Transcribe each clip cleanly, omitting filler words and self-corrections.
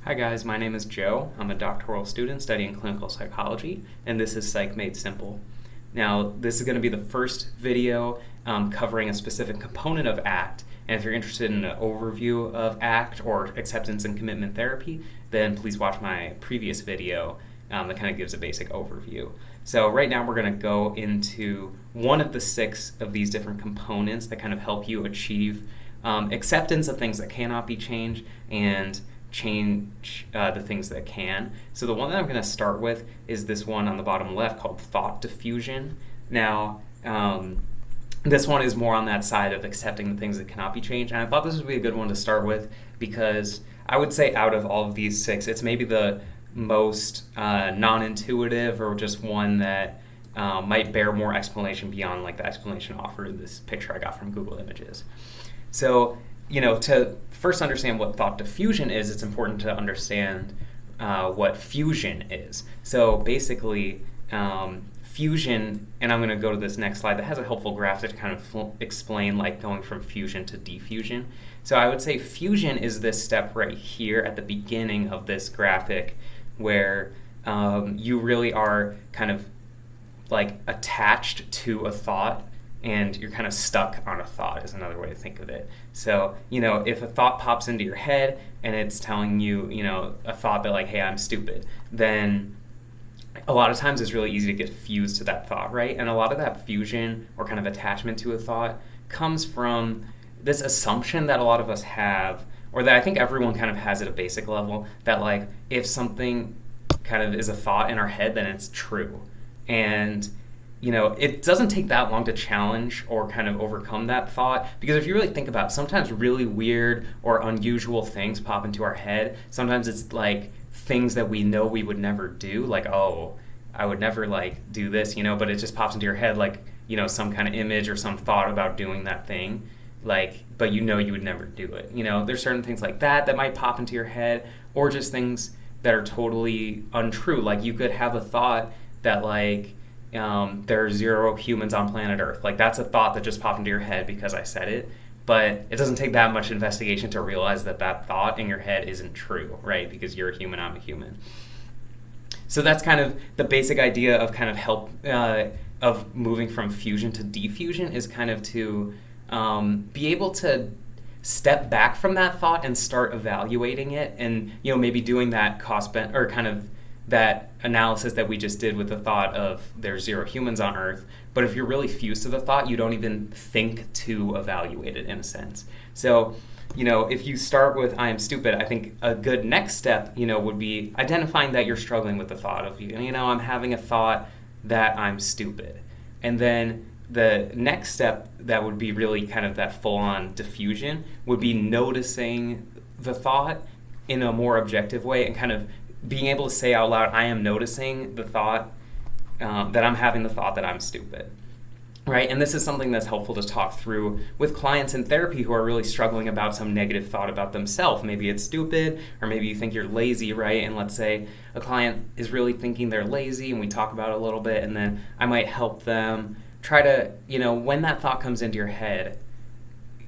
Hi guys, my name is Joe. I'm a doctoral student studying clinical psychology, and this is Psych Made Simple. Now, this is going to be the first video covering a specific component of ACT, and if you're interested in an overview of ACT or acceptance and commitment therapy, then please watch my previous video that kind of gives a basic overview. So right now we're going to go into one of the 6 of these different components that kind of help you achieve acceptance of things that cannot be changed and change the things that can. So the one that I'm going to start with is this one on the bottom left called thought diffusion. Now, this one is more on that side of accepting the things that cannot be changed, and I thought this would be a good one to start with because I would say out of all of these 6, it's maybe the most non-intuitive, or just one that might bear more explanation beyond like the explanation offered in this picture I got from Google Images. So, to first understand what thought diffusion is, it's important to understand what fusion is. So basically, fusion, and I'm going to go to this next slide that has a helpful graph to kind of explain like going from fusion to diffusion. So I would say fusion is this step right here at the beginning of this graphic where you really are kind of like attached to a thought, and you're kind of stuck on a thought is another way to think of it. So, if a thought pops into your head and it's telling you, a thought that like, hey, I'm stupid, then a lot of times it's really easy to get fused to that thought, right? And a lot of that fusion or kind of attachment to a thought comes from this assumption that a lot of us have, or that I think everyone kind of has at a basic level, that like if something kind of is a thought in our head, then it's true. And it doesn't take that long to challenge or kind of overcome that thought, because if you really think about it, sometimes really weird or unusual things pop into our head. Sometimes it's like things that we know we would never do, like, oh, I would never like do this, but it just pops into your head like, some kind of image or some thought about doing that thing, like, but you would never do it. There's certain things like that might pop into your head, or just things that are totally untrue. Like you could have a thought that like, there are 0 humans on planet Earth. Like that's a thought that just popped into your head because I said it, but it doesn't take that much investigation to realize that that thought in your head isn't true, right? Because you're a human, I'm a human. So that's kind of the basic idea of kind of of moving from fusion to diffusion, is kind of to be able to step back from that thought and start evaluating it, and maybe doing that or kind of that analysis that we just did with the thought of there's 0 humans on Earth. But if you're really fused to the thought, you don't even think to evaluate it in a sense. So, if you start with I am stupid, I think a good next step, would be identifying that you're struggling with the thought of, I'm having a thought that I'm stupid. And then the next step that would be really kind of that full-on diffusion would be noticing the thought in a more objective way, and kind of being able to say out loud, I am noticing the thought, that I'm having the thought that I'm stupid, right? And this is something that's helpful to talk through with clients in therapy who are really struggling about some negative thought about themselves. Maybe it's stupid, or maybe you think you're lazy, right? And let's say a client is really thinking they're lazy, and we talk about it a little bit, and then I might help them try to, when that thought comes into your head,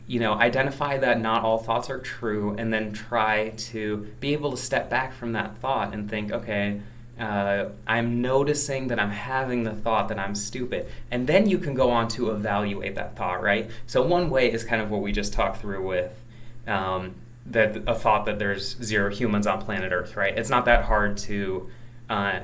identify that not all thoughts are true, and then try to be able to step back from that thought and think, okay, I'm noticing that I'm having the thought that I'm stupid. And then you can go on to evaluate that thought, right? So one way is kind of what we just talked through with that a thought that there's 0 humans on planet Earth, right? It's not that hard to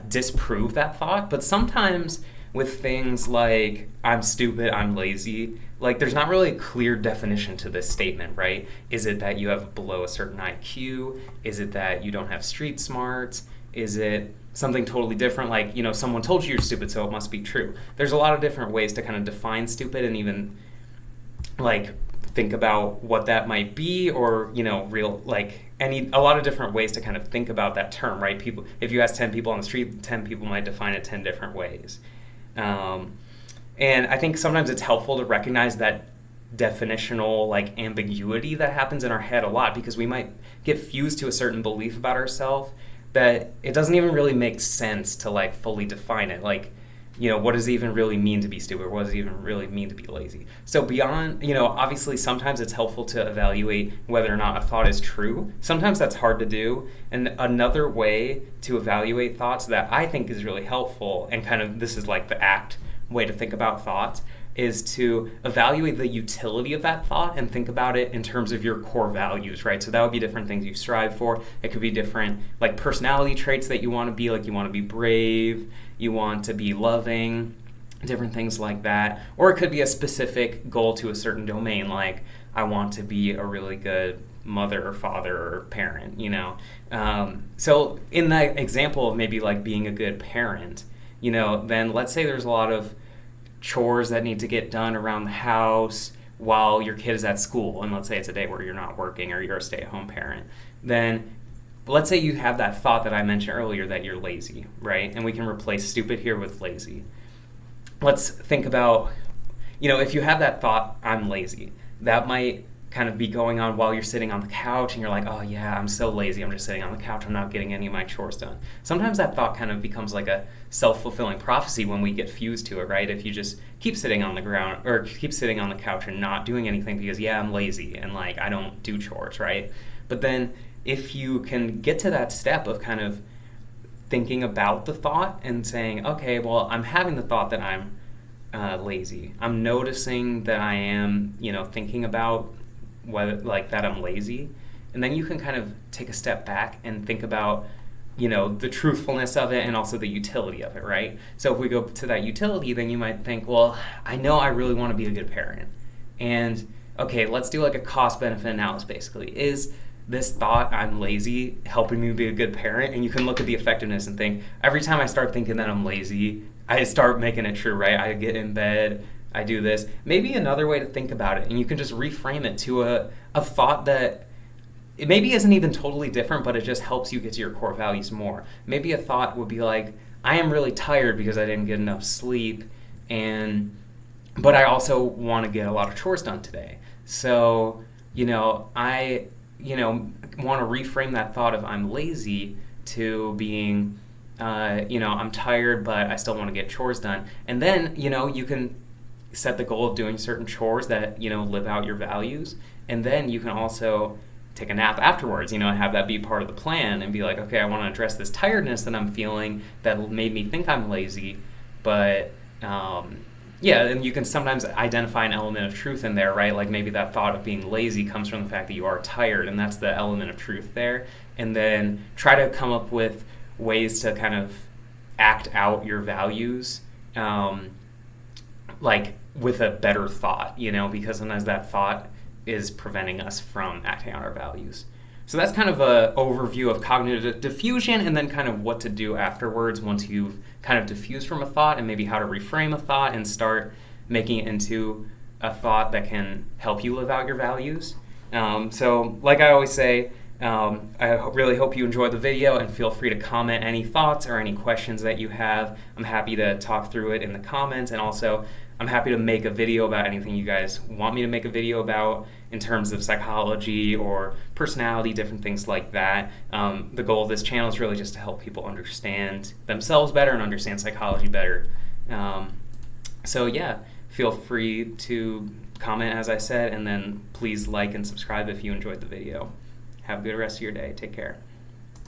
disprove that thought, but sometimes with things like I'm stupid, I'm lazy, like there's not really a clear definition to this statement, right? Is it that you have below a certain IQ? Is it that you don't have street smarts? Is it something totally different, like, someone told you you're stupid, so it must be true? There's a lot of different ways to kind of define stupid, and even like think about what that might be, or a lot of different ways to kind of think about that term, right? People, if you ask 10 people on the street, 10 people might define it 10 different ways. And I think sometimes it's helpful to recognize that definitional like ambiguity that happens in our head a lot, because we might get fused to a certain belief about ourselves that it doesn't even really make sense to like fully define it. Like what does it even really mean to be stupid? What does it even really mean to be lazy? So beyond, obviously sometimes it's helpful to evaluate whether or not a thought is true. Sometimes that's hard to do. And another way to evaluate thoughts that I think is really helpful, and kind of this is like the ACT way to think about thoughts, is to evaluate the utility of that thought and think about it in terms of your core values, right? So that would be different things you strive for. It could be different like personality traits that you want to be, like you want to be brave, you want to be loving, different things like that. Or it could be a specific goal to a certain domain, like I want to be a really good mother or father or parent, So in that example of maybe like being a good parent, then let's say there's a lot of chores that need to get done around the house while your kid is at school, and let's say it's a day where you're not working or you're a stay-at-home parent, then let's say you have that thought that I mentioned earlier that you're lazy, right? And we can replace stupid here with lazy. Let's think about, if you have that thought, I'm lazy, that might kind of be going on while you're sitting on the couch and you're like, oh yeah, I'm so lazy, I'm just sitting on the couch, I'm not getting any of my chores done. Sometimes that thought kind of becomes like a self-fulfilling prophecy when we get fused to it, right? If you just keep sitting on the ground or keep sitting on the couch and not doing anything because, yeah, I'm lazy and like I don't do chores, right? But then if you can get to that step of kind of thinking about the thought and saying, okay, well, I'm having the thought that I'm lazy. I'm noticing that I am, thinking about whether like that I'm lazy, and then you can kind of take a step back and think about the truthfulness of it and also the utility of it, right? So if we go to that utility, then you might think, well, I know I really want to be a good parent, and okay, let's do like a cost benefit analysis. Basically, is this thought I'm lazy helping me be a good parent? And you can look at the effectiveness and think, every time I start thinking that I'm lazy, I start making it true, right? I get in bed, I do this. Maybe another way to think about it, and you can just reframe it to a thought that it maybe isn't even totally different, but it just helps you get to your core values more. Maybe a thought would be like, I am really tired because I didn't get enough sleep, but I also want to get a lot of chores done today. So, I want to reframe that thought of I'm lazy to being, I'm tired, but I still want to get chores done. And then, you can set the goal of doing certain chores that, live out your values. And then you can also take a nap afterwards, and have that be part of the plan and be like, okay, I want to address this tiredness that I'm feeling that made me think I'm lazy. But, and you can sometimes identify an element of truth in there, right? Like maybe that thought of being lazy comes from the fact that you are tired, and that's the element of truth there. And then try to come up with ways to kind of act out your values, like with a better thought, because sometimes that thought is preventing us from acting out our values. So that's kind of an overview of cognitive diffusion, and then kind of what to do afterwards once you've kind of diffused from a thought, and maybe how to reframe a thought and start making it into a thought that can help you live out your values. So like I always say, really hope you enjoyed the video, and feel free to comment any thoughts or any questions that you have. I'm happy to talk through it in the comments, and also I'm happy to make a video about anything you guys want me to make a video about in terms of psychology or personality, different things like that. The goal of this channel is really just to help people understand themselves better and understand psychology better. So yeah, feel free to comment, as I said, and then please like and subscribe if you enjoyed the video. Have a good rest of your day. Take care.